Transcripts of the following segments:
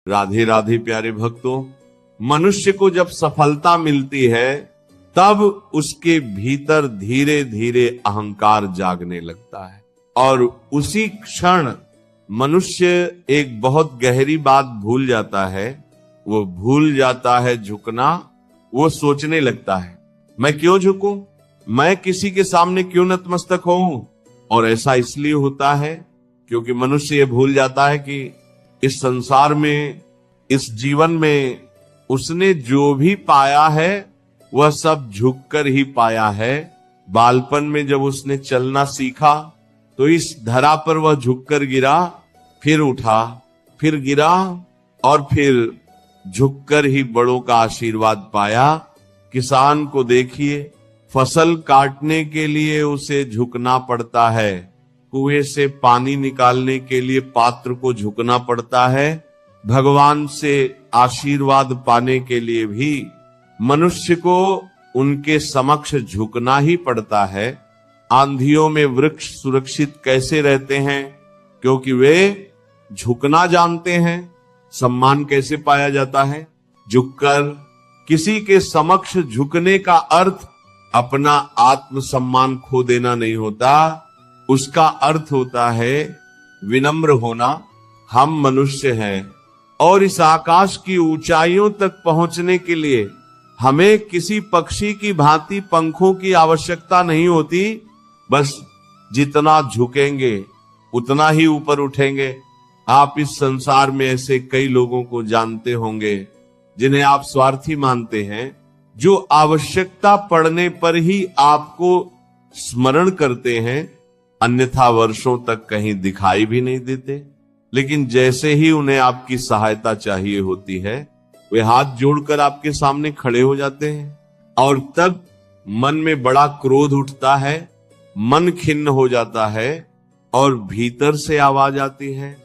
राधे राधे प्यारे भक्तों, मनुष्य को जब सफलता मिलती है तब उसके भीतर धीरे धीरे अहंकार जागने लगता है और उसी क्षण मनुष्य एक बहुत गहरी बात भूल जाता है। वो भूल जाता है झुकना। वो सोचने लगता है, मैं क्यों झुकूं, मैं किसी के सामने क्यों नतमस्तक होऊं। और ऐसा इसलिए होता है क्योंकि मनुष्य ये भूल जाता है कि इस संसार में, इस जीवन में उसने जो भी पाया है वह सब झुककर ही पाया है। बालपन में जब उसने चलना सीखा तो इस धरा पर वह झुककर गिरा, फिर उठा, फिर गिरा और फिर झुककर ही बड़ों का आशीर्वाद पाया। किसान को देखिए, फसल काटने के लिए उसे झुकना पड़ता है, कुएं से पानी निकालने के लिए पात्र को झुकना पड़ता है। भगवान से आशीर्वाद पाने के लिए भी मनुष्य को उनके समक्ष झुकना ही पड़ता है। आंधियों में वृक्ष सुरक्षित कैसे रहते हैं? क्योंकि वे झुकना जानते हैं। सम्मान कैसे पाया जाता है? झुककर। किसी के समक्ष झुकने का अर्थ अपना आत्मसम्मान खो देना नहीं होता, उसका अर्थ होता है विनम्र होना। हम मनुष्य हैं और इस आकाश की ऊंचाइयों तक पहुंचने के लिए हमें किसी पक्षी की भांति पंखों की आवश्यकता नहीं होती। बस जितना झुकेंगे उतना ही ऊपर उठेंगे। आप इस संसार में ऐसे कई लोगों को जानते होंगे जिन्हें आप स्वार्थी मानते हैं, जो आवश्यकता पड़ने पर ही आपको स्मरण करते हैं, अन्यथा वर्षों तक कहीं दिखाई भी नहीं देते। लेकिन जैसे ही उन्हें आपकी सहायता चाहिए होती है, वे हाथ जोड़कर आपके सामने खड़े हो जाते हैं और तब मन में बड़ा क्रोध उठता है, मन खिन्न हो जाता है और भीतर से आवाज आती है,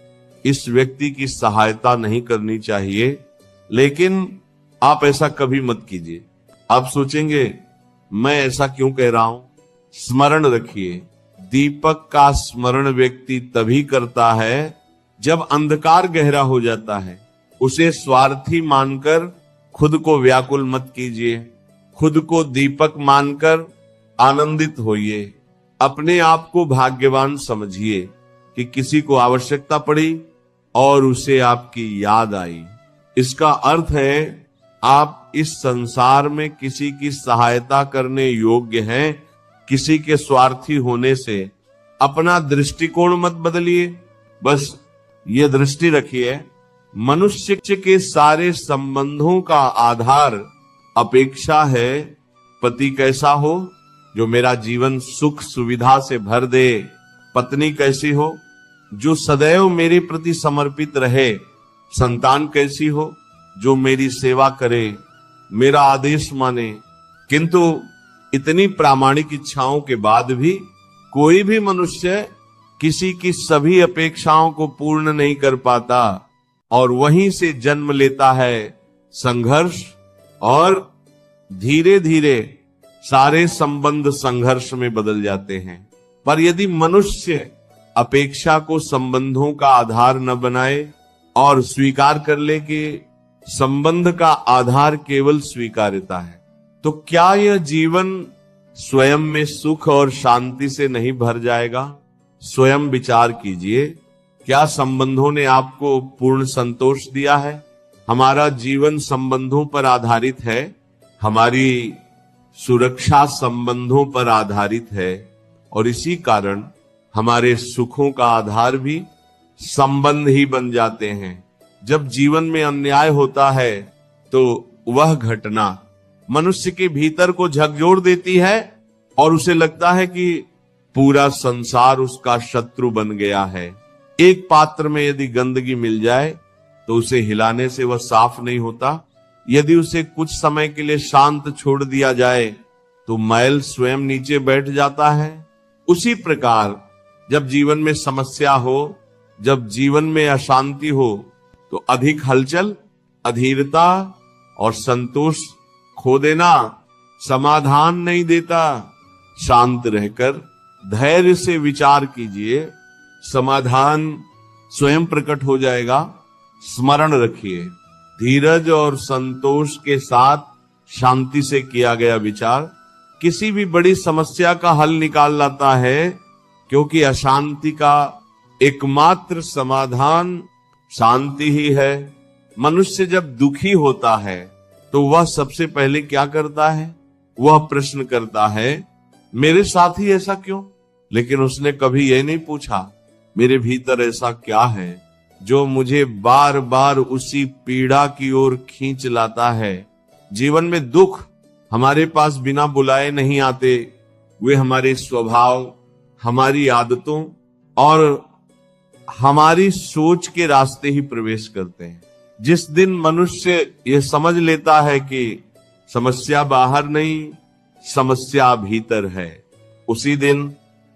इस व्यक्ति की सहायता नहीं करनी चाहिए। लेकिन आप ऐसा कभी मत कीजिए। आप सोचेंगे मैं ऐसा क्यों कह रहा हूं? स्मरण रखिए, दीपक का स्मरण व्यक्ति तभी करता है जब अंधकार गहरा हो जाता है। उसे स्वार्थी मानकर खुद को व्याकुल मत कीजिए। खुद को दीपक मानकर आनंदित होइए। अपने आप को भाग्यवान समझिए कि किसी को आवश्यकता पड़ी और उसे आपकी याद आई। इसका अर्थ है आप इस संसार में किसी की सहायता करने योग्य हैं। किसी के स्वार्थी होने से अपना दृष्टिकोण मत बदलिए। बस ये दृष्टि रखिए, मनुष्य के सारे संबंधों का आधार अपेक्षा है। पति कैसा हो जो मेरा जीवन सुख सुविधा से भर दे, पत्नी कैसी हो जो सदैव मेरे प्रति समर्पित रहे, संतान कैसी हो जो मेरी सेवा करे, मेरा आदेश माने। किंतु इतनी प्रामाणिक इच्छाओं के बाद भी कोई भी मनुष्य किसी की सभी अपेक्षाओं को पूर्ण नहीं कर पाता और वहीं से जन्म लेता है संघर्ष और धीरे धीरे सारे संबंध संघर्ष में बदल जाते हैं। पर यदि मनुष्य अपेक्षा को संबंधों का आधार न बनाए और स्वीकार कर ले कि संबंध का आधार केवल स्वीकार्यता है, तो क्या यह जीवन स्वयं में सुख और शांति से नहीं भर जाएगा? स्वयं विचार कीजिए, क्या संबंधों ने आपको पूर्ण संतोष दिया है? हमारा जीवन संबंधों पर आधारित है, हमारी सुरक्षा संबंधों पर आधारित है और इसी कारण हमारे सुखों का आधार भी संबंध ही बन जाते हैं। जब जीवन में अन्याय होता है तो वह घटना मनुष्य के भीतर को झकझोर देती है और उसे लगता है कि पूरा संसार उसका शत्रु बन गया है। एक पात्र में यदि गंदगी मिल जाए तो उसे हिलाने से वह साफ नहीं होता। यदि उसे कुछ समय के लिए शांत छोड़ दिया जाए तो मैल स्वयं नीचे बैठ जाता है। उसी प्रकार जब जीवन में समस्या हो, जब जीवन में अशांति हो, तो अधिक हलचल, अधीरता और संतोष खो देना समाधान नहीं देता। शांत रहकर धैर्य से विचार कीजिए, समाधान स्वयं प्रकट हो जाएगा। स्मरण रखिए, धीरज और संतोष के साथ शांति से किया गया विचार किसी भी बड़ी समस्या का हल निकाल लाता है, क्योंकि अशांति का एकमात्र समाधान शांति ही है। मनुष्य जब दुखी होता है तो वह सबसे पहले क्या करता है? वह प्रश्न करता है, मेरे साथ ही ऐसा क्यों? लेकिन उसने कभी यह नहीं पूछा, मेरे भीतर ऐसा क्या है जो मुझे बार बार उसी पीड़ा की ओर खींच लाता है। जीवन में दुख हमारे पास बिना बुलाए नहीं आते, वे हमारे स्वभाव, हमारी आदतों और हमारी सोच के रास्ते ही प्रवेश करते हैं। जिस दिन मनुष्य यह समझ लेता है कि समस्या बाहर नहीं, समस्या भीतर है, उसी दिन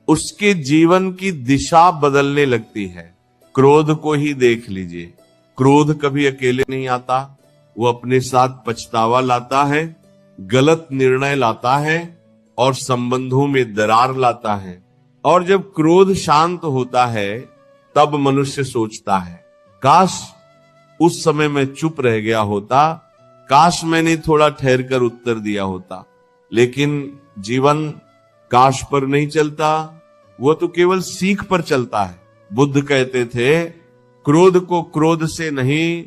उसके जीवन की दिशा बदलने लगती है। क्रोध को ही देख लीजिए, क्रोध कभी अकेले नहीं आता, वो अपने साथ पछतावा लाता है, गलत निर्णय लाता है और संबंधों में दरार लाता है। और जब क्रोध शांत होता है तब मनुष्य सोचता है, काश उस समय मैं चुप रह गया होता, काश मैंने थोड़ा ठहर कर उत्तर दिया होता। लेकिन जीवन काश पर नहीं चलता, वो तो केवल सीख पर चलता है। बुद्ध कहते थे, क्रोध को क्रोध से नहीं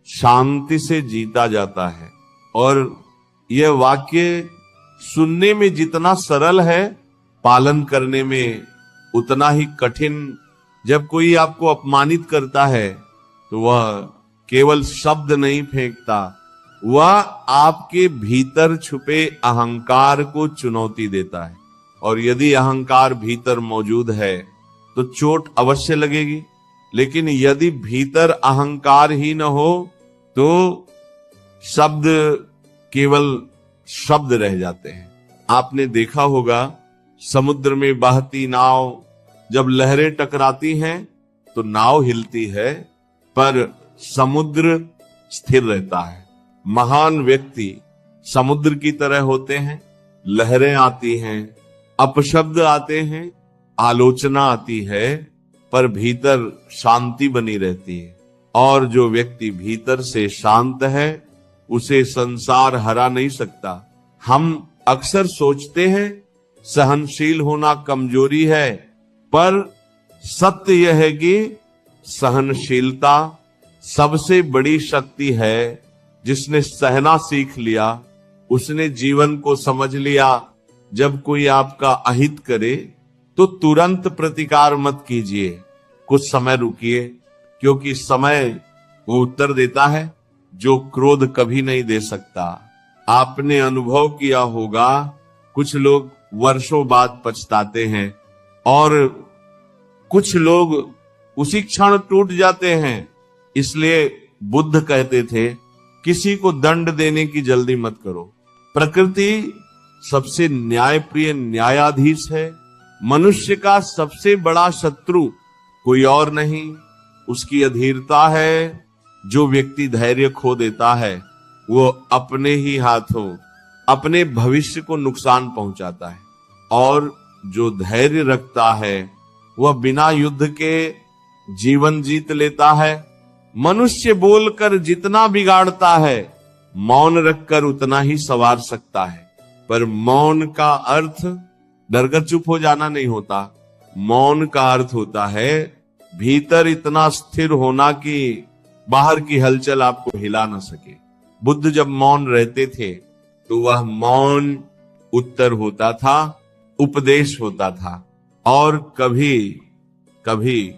शांति से जीता जाता है। और यह वाक्य सुनने में जितना सरल है, पालन करने में उतना ही कठिन। जब कोई आपको अपमानित करता है तो वह केवल शब्द नहीं फेंकता, वह आपके भीतर छुपे अहंकार को चुनौती देता है। और यदि अहंकार भीतर मौजूद है तो चोट अवश्य लगेगी, लेकिन यदि भीतर अहंकार ही न हो तो शब्द केवल शब्द रह जाते हैं। आपने देखा होगा, समुद्र में बहती नाव जब लहरें टकराती हैं तो नाव हिलती है, पर समुद्र स्थिर रहता है। महान व्यक्ति समुद्र की तरह होते हैं, लहरें आती हैं, अपशब्द आते हैं, आलोचना आती है, पर भीतर शांति बनी रहती है। और जो व्यक्ति भीतर से शांत है उसे संसार हरा नहीं सकता। हम अक्सर सोचते हैं सहनशील होना कमजोरी है, पर सत्य यह है कि सहनशीलता सबसे बड़ी शक्ति है। जिसने सहना सीख लिया उसने जीवन को समझ लिया। जब कोई आपका अहित करे तो तुरंत प्रतिकार मत कीजिए, कुछ समय रुकिए, क्योंकि समय वो उत्तर देता है जो क्रोध कभी नहीं दे सकता। आपने अनुभव किया होगा, कुछ लोग वर्षों बाद पछताते हैं और कुछ लोग उसी क्षण टूट जाते हैं। इसलिए बुद्ध कहते थे, किसी को दंड देने की जल्दी मत करो। प्रकृति सबसे न्यायप्रिय न्यायाधीश है। मनुष्य का सबसे बड़ा शत्रु कोई और नहीं, उसकी अधीरता है। जो व्यक्ति धैर्य खो देता है वो अपने ही हाथों अपने भविष्य को नुकसान पहुंचाता है, और जो धैर्य रखता है वह बिना युद्ध के जीवन जीत लेता है। मनुष्य बोलकर जितना बिगाड़ता है, मौन रखकर उतना ही संवार सकता है। पर मौन का अर्थ डरकर चुप हो जाना नहीं होता। मौन का अर्थ होता है भीतर इतना स्थिर होना कि बाहर की हलचल आपको हिला ना सके। बुद्ध जब मौन रहते थे तो वह मौन उत्तर होता था, उपदेश होता था, और कभी कभी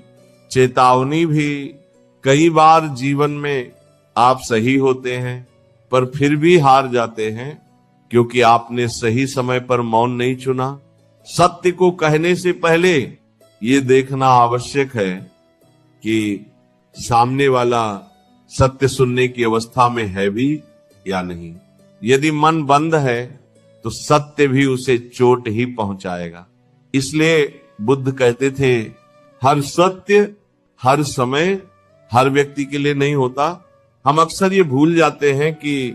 चेतावनी भी। कई बार जीवन में आप सही होते हैं पर फिर भी हार जाते हैं, क्योंकि आपने सही समय पर मौन नहीं चुना। सत्य को कहने से पहले ये देखना आवश्यक है कि सामने वाला सत्य सुनने की अवस्था में है भी या नहीं। यदि मन बंद है तो सत्य भी उसे चोट ही पहुंचाएगा। इसलिए बुद्ध कहते थे, हर सत्य हर समय हर व्यक्ति के लिए नहीं होता। हम अक्सर ये भूल जाते हैं कि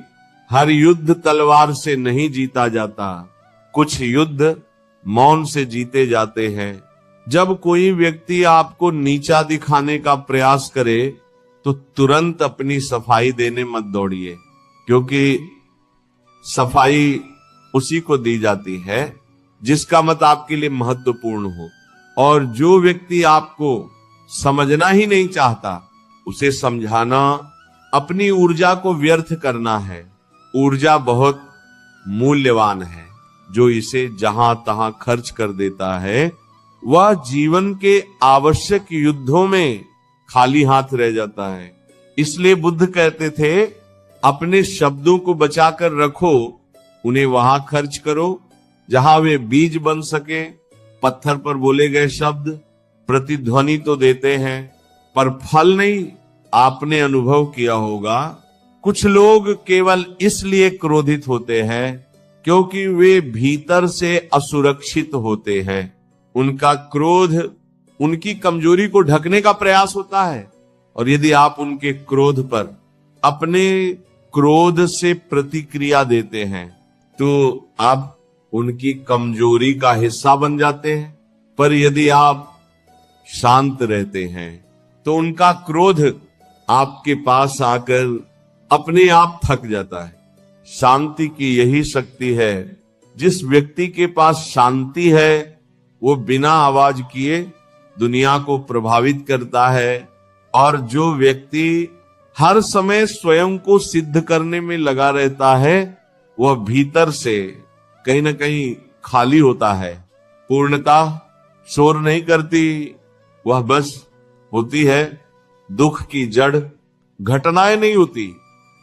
हर युद्ध तलवार से नहीं जीता जाता, कुछ युद्ध मौन से जीते जाते हैं। जब कोई व्यक्ति आपको नीचा दिखाने का प्रयास करे तो तुरंत अपनी सफाई देने मत दौड़िए, क्योंकि सफाई उसी को दी जाती है जिसका मत आपके लिए महत्वपूर्ण हो। और जो व्यक्ति आपको समझना ही नहीं चाहता, उसे समझाना अपनी ऊर्जा को व्यर्थ करना है। ऊर्जा बहुत मूल्यवान है, जो इसे जहां तहां खर्च कर देता है वह जीवन के आवश्यक युद्धों में खाली हाथ रह जाता है। इसलिए बुद्ध कहते थे, अपने शब्दों को बचाकर रखो, उन्हें वहां खर्च करो जहां वे बीज बन सके। पत्थर पर बोले गए शब्द प्रतिध्वनि तो देते हैं, पर फल नहीं। आपने अनुभव किया होगा, कुछ लोग केवल इसलिए क्रोधित होते हैं क्योंकि वे भीतर से असुरक्षित होते हैं। उनका क्रोध उनकी कमजोरी को ढकने का प्रयास होता है, और यदि आप उनके क्रोध पर अपने क्रोध से प्रतिक्रिया देते हैं तो आप उनकी कमजोरी का हिस्सा बन जाते हैं। पर यदि आप शांत रहते हैं तो उनका क्रोध आपके पास आकर अपने आप थक जाता है। शांति की यही शक्ति है। जिस व्यक्ति के पास शांति है वो बिना आवाज किए दुनिया को प्रभावित करता है, और जो व्यक्ति हर समय स्वयं को सिद्ध करने में लगा रहता है वह भीतर से कहीं ना कहीं खाली होता है। पूर्णता शोर नहीं करती, वह बस होती है दुख की जड़। घटनाएं नहीं होती,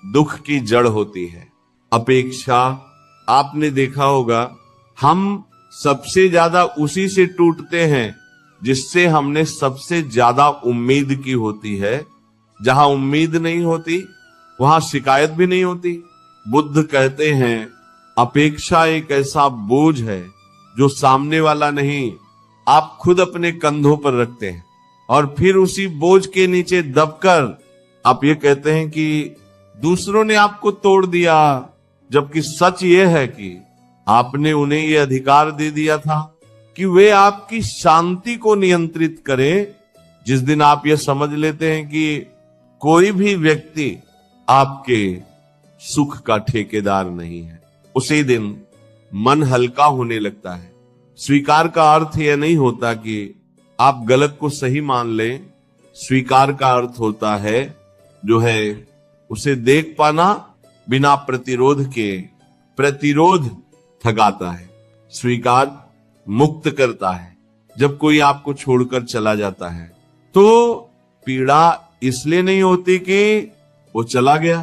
दुख की जड़ होती है। अपेक्षा, आपने देखा होगा, हम सबसे ज्यादा उसी से टूटते हैं जिससे हमने सबसे ज्यादा उम्मीद की होती है। जहां उम्मीद नहीं होती वहां शिकायत भी नहीं होती। बुद्ध कहते हैं, अपेक्षा एक ऐसा बोझ है जो सामने वाला नहीं, आप खुद अपने कंधों पर रखते हैं, और फिर उसी बोझ के नीचे दबकर आप ये कहते हैं कि दूसरों ने आपको तोड़ दिया, जबकि सच ये है कि आपने उन्हें ये अधिकार दे दिया था कि वे आपकी शांति को नियंत्रित करें। जिस दिन आप ये समझ लेते हैं कि कोई भी व्यक्ति आपके सुख का ठेकेदार नहीं है, उसी दिन मन हल्का होने लगता है। स्वीकार का अर्थ यह नहीं होता कि आप गलत को सही मान लें। स्वीकार का अर्थ होता है जो है उसे देख पाना बिना प्रतिरोध के। प्रतिरोध थकाता है, स्वीकार मुक्त करता है। जब कोई आपको छोड़कर चला जाता है तो पीड़ा इसलिए नहीं होती कि वो चला गया,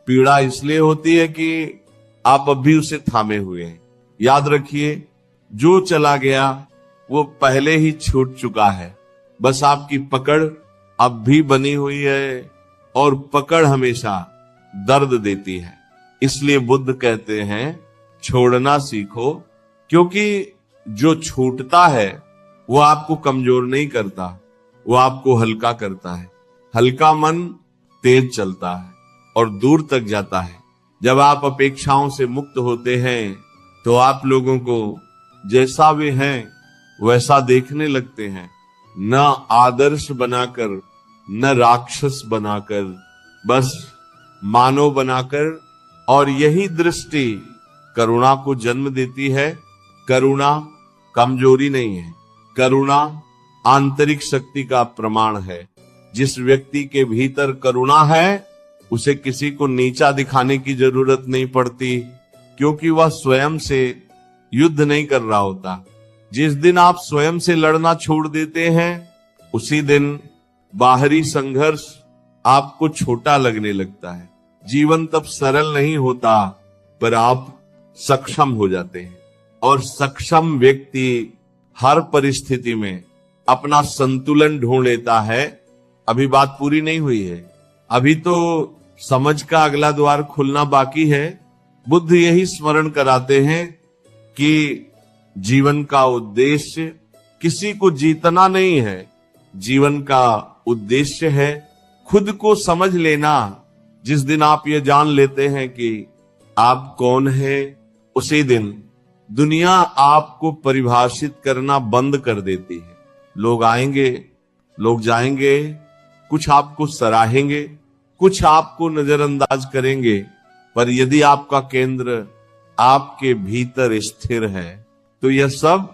पीड़ा इसलिए होती है कि आप अब भी उसे थामे हुए हैं। याद रखिए, जो चला गया वो पहले ही छूट चुका है, बस आपकी पकड़ अब भी बनी हुई है, और पकड़ हमेशा दर्द देती है। इसलिए बुद्ध कहते हैं, छोड़ना सीखो, क्योंकि जो छूटता है वो आपको कमजोर नहीं करता, वो आपको हल्का करता है। हल्का मन तेज चलता है और दूर तक जाता है। जब आप अपेक्षाओं से मुक्त होते हैं तो आप लोगों को जैसा वे हैं वैसा देखने लगते हैं, न आदर्श बनाकर, न राक्षस बनाकर, बस मानव बनाकर। और यही दृष्टि करुणा को जन्म देती है। करुणा कमजोरी नहीं है, करुणा आंतरिक शक्ति का प्रमाण है। जिस व्यक्ति के भीतर करुणा है उसे किसी को नीचा दिखाने की जरूरत नहीं पड़ती, क्योंकि वह स्वयं से युद्ध नहीं कर रहा होता। जिस दिन आप स्वयं से लड़ना छोड़ देते हैं उसी दिन बाहरी संघर्ष आपको छोटा लगने लगता है। जीवन तब सरल नहीं होता, पर आप सक्षम हो जाते हैं। और सक्षम व्यक्ति हर परिस्थिति में अपना संतुलन ढूंढ लेता है। अभी बात पूरी नहीं हुई है, अभी तो समझ का अगला द्वार खुलना बाकी है। बुद्ध यही स्मरण कराते हैं कि जीवन का उद्देश्य किसी को जीतना नहीं है, जीवन का उद्देश्य है खुद को समझ लेना। जिस दिन आप ये जान लेते हैं कि आप कौन हैं, उसी दिन दुनिया आपको परिभाषित करना बंद कर देती है। लोग आएंगे, लोग जाएंगे, कुछ आपको सराहेंगे, कुछ आपको नजरअंदाज करेंगे, पर यदि आपका केंद्र आपके भीतर स्थिर है तो यह सब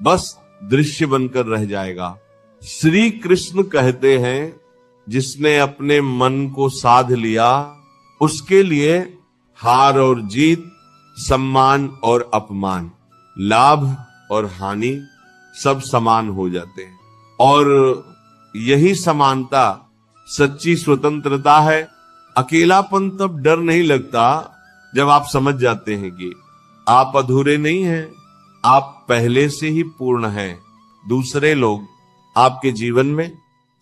बस दृश्य बनकर रह जाएगा। श्री कृष्ण कहते हैं, जिसने अपने मन को साध लिया उसके लिए हार और जीत, सम्मान और अपमान, लाभ और हानि सब समान हो जाते हैं। और यही समानता सच्ची स्वतंत्रता है। अकेलापन तब डर नहीं लगता जब आप समझ जाते हैं कि आप अधूरे नहीं हैं, आप पहले से ही पूर्ण हैं। दूसरे लोग आपके जीवन में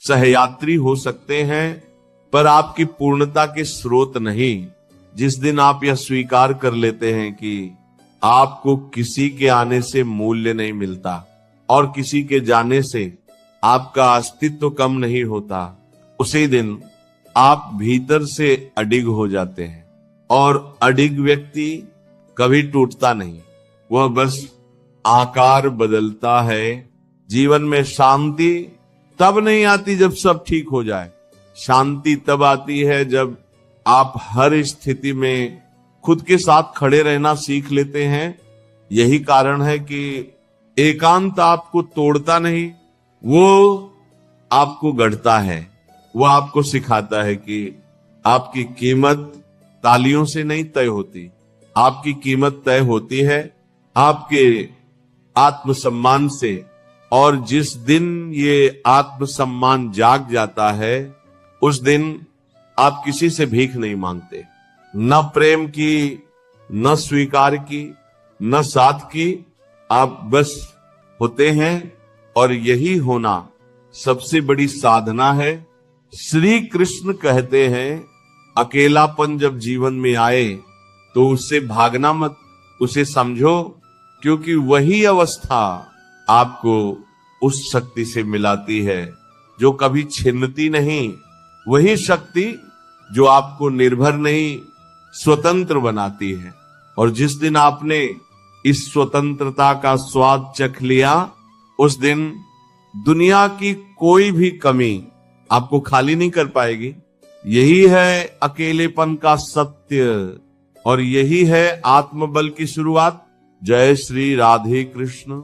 सहयात्री हो सकते हैं, पर आपकी पूर्णता के स्रोत नहीं। जिस दिन आप यह स्वीकार कर लेते हैं कि आपको किसी के आने से मूल्य नहीं मिलता और किसी के जाने से आपका अस्तित्व कम नहीं होता, उसी दिन आप भीतर से अडिग हो जाते हैं। और अडिग व्यक्ति कभी टूटता नहीं, वह बस आकार बदलता है। जीवन में शांति तब नहीं आती जब सब ठीक हो जाए। शांति तब आती है जब आप हर स्थिति में खुद के साथ खड़े रहना सीख लेते हैं। यही कारण है कि एकांत आपको तोड़ता नहीं, वो आपको गढ़ता है। वो आपको सिखाता है कि आपकी कीमत तालियों से नहीं तय होती, आपकी कीमत तय होती है आपके आत्मसम्मान से। और जिस दिन ये आत्मसम्मान जाग जाता है, उस दिन आप किसी से भीख नहीं मांगते, न प्रेम की, न स्वीकार की, न साथ की। आप बस होते हैं और यही होना सबसे बड़ी साधना है। श्री कृष्ण कहते हैं, अकेलापन जब जीवन में आए तो उससे भागना मत, उसे समझो, क्योंकि वही अवस्था आपको उस शक्ति से मिलाती है जो कभी छिन्नती नहीं। वही शक्ति जो आपको निर्भर नहीं, स्वतंत्र बनाती है। और जिस दिन आपने इस स्वतंत्रता का स्वाद चख लिया, उस दिन दुनिया की कोई भी कमी आपको खाली नहीं कर पाएगी। यही है अकेलेपन का सत्य और यही है आत्मबल की शुरुआत। जय श्री राधे कृष्ण।